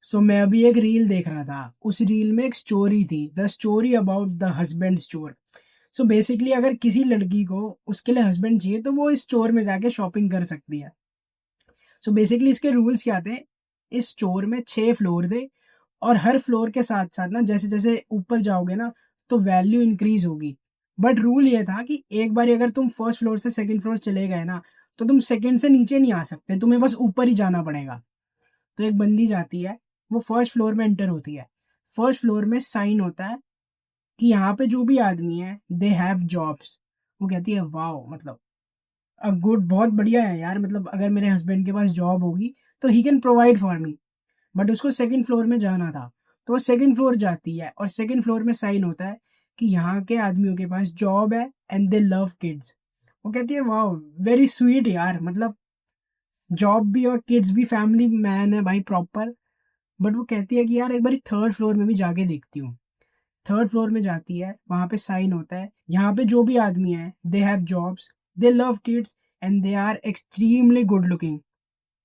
सो मैं अभी एक रील देख रहा था। उस रील में एक स्टोरी थी, the story about the husband store. So basically अगर किसी लड़की को उसके लिए हस्बैंड चाहिए तो वो इस स्टोर में जाके शॉपिंग कर सकती है। सो बेसिकली इसके रूल्स क्या थे, इस स्टोर में 6 फ्लोर थे और हर फ्लोर के साथ साथ ना जैसे जैसे ऊपर जाओगे ना तो वैल्यू इंक्रीज होगी। बट रूल ये था कि एक बार अगर तुम फर्स्ट फ्लोर से सेकंड फ्लोर चले गए ना तो तुम सेकंड से नीचे नहीं आ सकते, तुम्हें बस ऊपर ही जाना पड़ेगा। तो एक बंदी जाती है, वो फर्स्ट फ्लोर में एंटर होती है। फर्स्ट फ्लोर में साइन होता है कि यहाँ पे जो भी आदमी है दे हैव जॉब्स। वो कहती है वाओ, मतलब गुड, बहुत बढ़िया है यार, मतलब अगर मेरे हस्बैंड के पास जॉब होगी तो he can provide for me. But उसको सेकंड फ्लोर में जाना था, तो वो सेकंड फ्लोर जाती है और सेकंड फ्लोर में साइन होता है कि यहाँ के आदमियों के पास जॉब है एंड दे लव किड्स। वो कहती है वाओ, वेरी स्वीट यार, मतलब जॉब भी और किड्स भी, फैमिली मैन है भाई प्रॉपर। बट वो कहती है कि यार एक बार थर्ड फ्लोर में भी जाके देखती हूँ। थर्ड फ्लोर में जाती है, वहां पे साइन होता है यहाँ पे जो भी आदमी है they have jobs, they love kids and they are extremely good looking.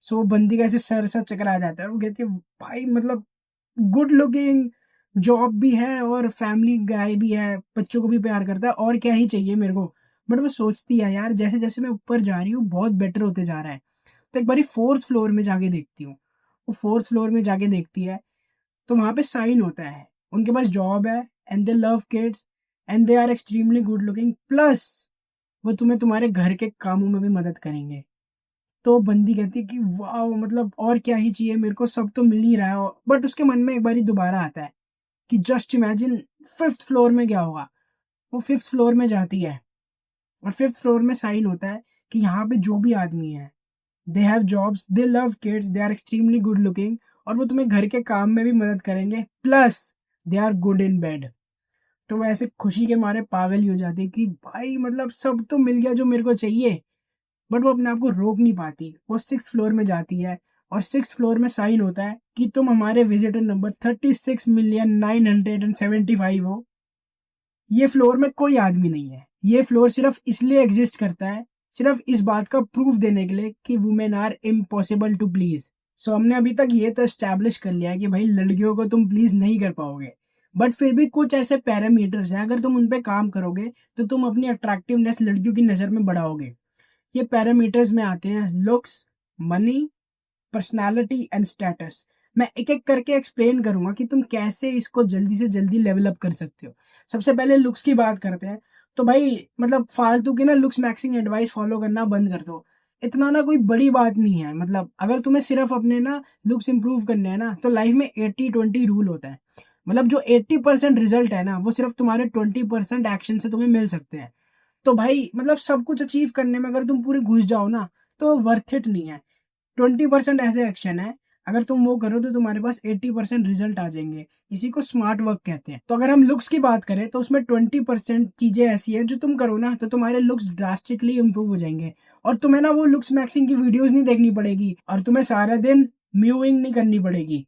So वो बंदी का ऐसे सर सा चकरा जाता है। वो कहती है भाई मतलब गुड लुकिंग, जॉब भी है और फैमिली गाय भी है, बच्चों को भी प्यार करता है, और क्या ही चाहिए मेरे को। बट वो सोचती है यार जैसे जैसे मैं ऊपर जा रही हूँ बहुत बेटर होते जा रहा है। तो एक बारी फोर्थ फ्लोर में जाके देखती हूँ। वो फोर्थ फ्लोर में जाके देखती है तो वहां पे साइन होता है उनके पास जॉब है and they love kids and they are extremely good looking, plus वो तुम्हें तुम्हारे घर के कामों में भी मदद करेंगे। तो बंदी कहती है कि वाह, मतलब और क्या ही चाहिए मेरे को, सब तो मिल ही रहा है। बट उसके मन में एक बारी दोबारा आता है कि जस्ट इमेजिन फिफ्थ फ्लोर में क्या होगा। वो फिफ्थ फ्लोर में जाती है और फिफ्थ फ्लोर में साइन होता है कि यहाँ पे जो भी आदमी है they have jobs, they love kids, they are extremely good looking, और वो तुम्हें घर के काम में भी मदद करेंगे, plus they are good in bed. तो वो ऐसे खुशी के मारे पागल ही हो जाती है कि भाई मतलब सब तो मिल गया जो मेरे को चाहिए। बट वो अपने आप को रोक नहीं पाती, वो सिक्स फ्लोर में जाती है और सिक्स फ्लोर में साइन होता है कि तुम हमारे विजिटर नंबर 36,975,000 हो। ये फ्लोर में कोई आदमी नहीं है, ये फ्लोर सिर्फ इसलिए एग्जिस्ट करता है, सिर्फ इस बात का प्रूफ देने के लिए कि women are impossible to please. So हमने अभी तक ये तो एस्टैब्लिश कर लिया है कि भाई लड़कियों को तुम प्लीज नहीं कर पाओगे। बट फिर भी कुछ ऐसे पैरामीटर्स हैं, अगर तुम उन पे काम करोगे तो तुम अपनी अट्रैक्टिवनेस लड़कियों की नजर में बढ़ाओगे। ये पैरामीटर्स में आते हैं looks, money, personality and status. मैं एक एक करके एक्सप्लेन करूंगा कि तुम कैसे इसको जल्दी से जल्दी लेवल अप कर सकते हो। सबसे पहले लुक्स की बात करते हैं। तो भाई मतलब फालतू की ना लुक्स मैक्सिंग एडवाइस फॉलो करना बंद कर दो। इतना ना कोई बड़ी बात नहीं है, मतलब अगर तुम्हें सिर्फ अपने ना लुक्स इंप्रूव करने हैं ना तो लाइफ में 80-20 रूल होता है। मतलब जो 80% रिजल्ट है ना वो सिर्फ तुम्हारे 20% एक्शन से तुम्हें मिल सकते हैं। तो भाई मतलब सब कुछ अचीव करने में अगर तुम पूरे घुस जाओ ना तो वर्थ इट नहीं है। 20% ऐसे एक्शन है, अगर तुम वो करो तो तुम्हारे पास 80% रिजल्ट आ जाएंगे। इसी को स्मार्ट वर्क कहते हैं। तो अगर हम लुक्स की बात करें तो उसमें 20% चीजें ऐसी है जो तुम करो ना तो तुम्हारे लुक्स ड्रास्टिकली इंप्रूव हो जाएंगे। और तुम्हें ना वो लुक्स मैक्सिंग की वीडियोस नहीं देखनी पड़ेगी और तुम्हें सारा दिन म्यूइंग नहीं करनी पड़ेगी।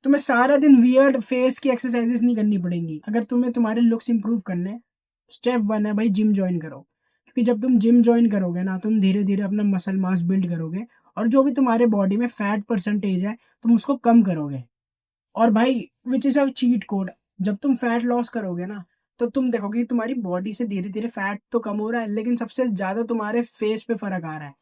तुम्हें सारा दिन वियर्ड फेस की एक्सरसाइजेस नहीं करनी पड़ेंगी। अगर तुम्हें तुम्हारे लुक्स इंप्रूव करने, स्टेप वन है भाई जिम ज्वाइन करो। क्योंकि जब तुम जिम ज्वाइन करोगे ना तुम धीरे धीरे अपना मसल मास बिल्ड करोगे और जो भी तुम्हारे बॉडी में फैट परसेंटेज है तुम उसको कम करोगे। और भाई which is a cheat code, जब तुम फैट लॉस करोगे ना तो तुम देखोगे कि तुम्हारी बॉडी से धीरे धीरे फैट तो कम हो रहा है लेकिन सबसे ज्यादा तुम्हारे फेस पे फर्क आ रहा है।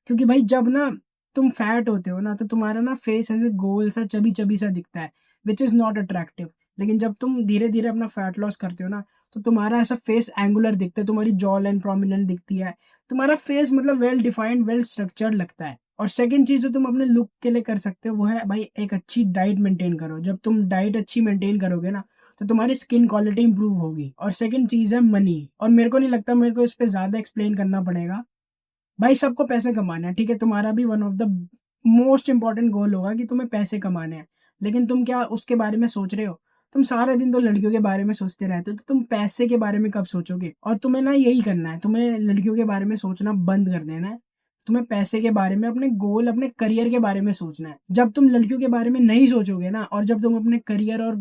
क्योंकि भाई जब ना तुम फैट होते हो ना तो तुम्हारा ना फेस ऐसे गोल सा चबी चबी सा दिखता है, विच इज नॉट अट्रैक्टिव। लेकिन जब तुम धीरे धीरे अपना फैट लॉस करते हो ना तो तुम्हारा ऐसा फेस एंगुलर दिखता है, तुम्हारी जॉ लाइन प्रोमिनेंट दिखती है, तुम्हारा फेस मतलब वेल डिफाइंड वेल स्ट्रक्चर्ड लगता है। और सेकंड चीज जो तुम अपने लुक के लिए कर सकते हो वो है भाई एक अच्छी डाइट मेंटेन करो। जब तुम डाइट अच्छी मेंटेन करोगे ना तो तुम्हारी स्किन क्वालिटी इंप्रूव होगी। और सेकंड चीज है मनी, और मेरे को नहीं लगता मेरे को इस पे ज्यादा एक्सप्लेन करना पड़ेगा। भाई सबको पैसे कमाने हैं, ठीक है, तुम्हारा भी one of the most important गोल होगा कि तुम्हें पैसे कमाने हैं। लेकिन तुम क्या उसके बारे में सोच रहे हो? तुम सारे दिन तो लड़कियों के बारे में सोचते रहते हो, तो तुम पैसे के बारे में कब सोचोगे? और तुम्हें ना यही करना है, तुम्हें लड़कियों के बारे में सोचना बंद कर देना है। तुम्हें पैसे के बारे में, अपने गोल, अपने करियर के बारे में सोचना है। जब तुम लड़कियों के बारे में नहीं सोचोगे ना और जब तुम अपने करियर और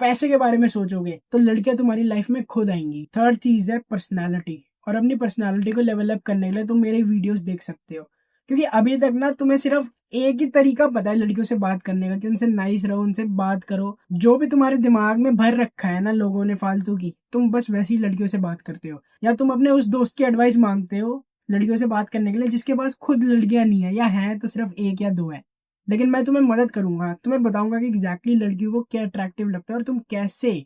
पैसे के बारे में सोचोगे तो लड़कियां तुम्हारी लाइफ में खुद आएंगी। थर्ड चीज है पर्सनैलिटी। और अपनी पर्सनालिटी को लेवल अप करने के लिए तुम मेरे वीडियोस देख सकते हो। क्योंकि अभी तक ना तुम्हें सिर्फ एक ही तरीका पता है लड़कियों से बात करने का, कि उनसे नाइस रहो, उनसे बात करो। जो भी तुम्हारे दिमाग में भर रखा है ना लोगों ने फालतू की, तुम बस वैसी ही लड़कियों से बात करते हो, या तुम अपने उस दोस्त की एडवाइस मांगते हो लड़कियों से बात करने के लिए जिसके पास खुद लड़कियां नहीं है, या है तो सिर्फ एक या दो है। लेकिन मैं तुम्हें मदद करूंगा, तुम्हें बताऊंगा कि एग्जैक्टली लड़कियों को क्या अट्रैक्टिव लगता है और तुम कैसे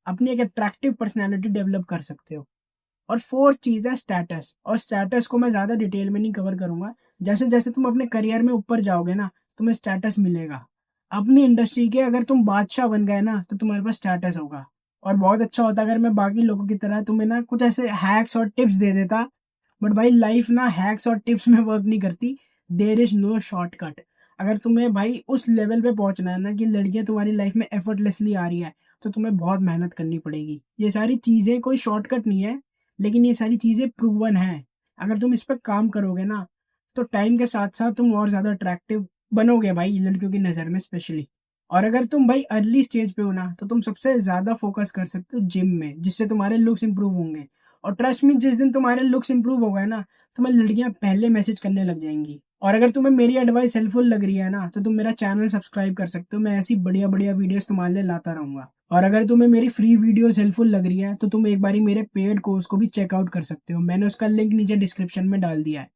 अपनी एक अट्रैक्टिव पर्सनैलिटी डेवलप कर सकते हो। और फोर्थ चीज़ है स्टेटस, और स्टेटस को मैं ज़्यादा डिटेल में नहीं कवर करूंगा। जैसे जैसे तुम अपने करियर में ऊपर जाओगे ना, तुम्हें स्टेटस मिलेगा अपनी इंडस्ट्री के। अगर तुम बादशाह बन गए ना तो तुम्हारे पास स्टेटस होगा। और बहुत अच्छा होता अगर मैं बाकी लोगों की तरह तुम्हें ना कुछ ऐसे हैक्स और टिप्स दे देता। बट भाई लाइफ ना हैक्स और टिप्स में वर्क नहीं करती। There is no shortcut. अगर तुम्हें भाई उस लेवल पे पहुंचना है ना कि लड़कियां तुम्हारी लाइफ में एफर्टलेसली आ रही है, तो तुम्हें बहुत मेहनत करनी पड़ेगी। ये सारी चीज़ें कोई शॉर्टकट नहीं है, लेकिन ये सारी चीज़ें प्रूवन हैं। अगर तुम इस पर काम करोगे ना, तो टाइम के साथ साथ तुम और ज़्यादा अट्रैक्टिव बनोगे भाई लड़कियों की नज़र में स्पेशली। और अगर तुम भाई अर्ली स्टेज पे हो ना, तो तुम सबसे ज़्यादा फोकस कर सकते हो जिम में, जिससे तुम्हारे लुक्स इंप्रूव होंगे। और ट्रस्ट मी, जिस दिन तुम्हारे लुक्स इंप्रूव हो गए ना, तुम्हें लड़कियां पहले मैसेज करने लग जाएंगी। और अगर तुम्हें मेरी एडवाइस हेल्पफुल लग रही है ना, तो तुम मेरा चैनल सब्सक्राइब कर सकते हो। मैं ऐसी बढ़िया बढ़िया वीडियोस तुम्हारे लिए लाता रहूंगा। और अगर तुम्हें मेरी फ्री वीडियोस हेल्पफुल लग रही है, तो तुम एक बारी मेरे पेड कोर्स को भी चेकआउट कर सकते हो। मैंने उसका लिंक नीचे डिस्क्रिप्शन में डाल दिया है।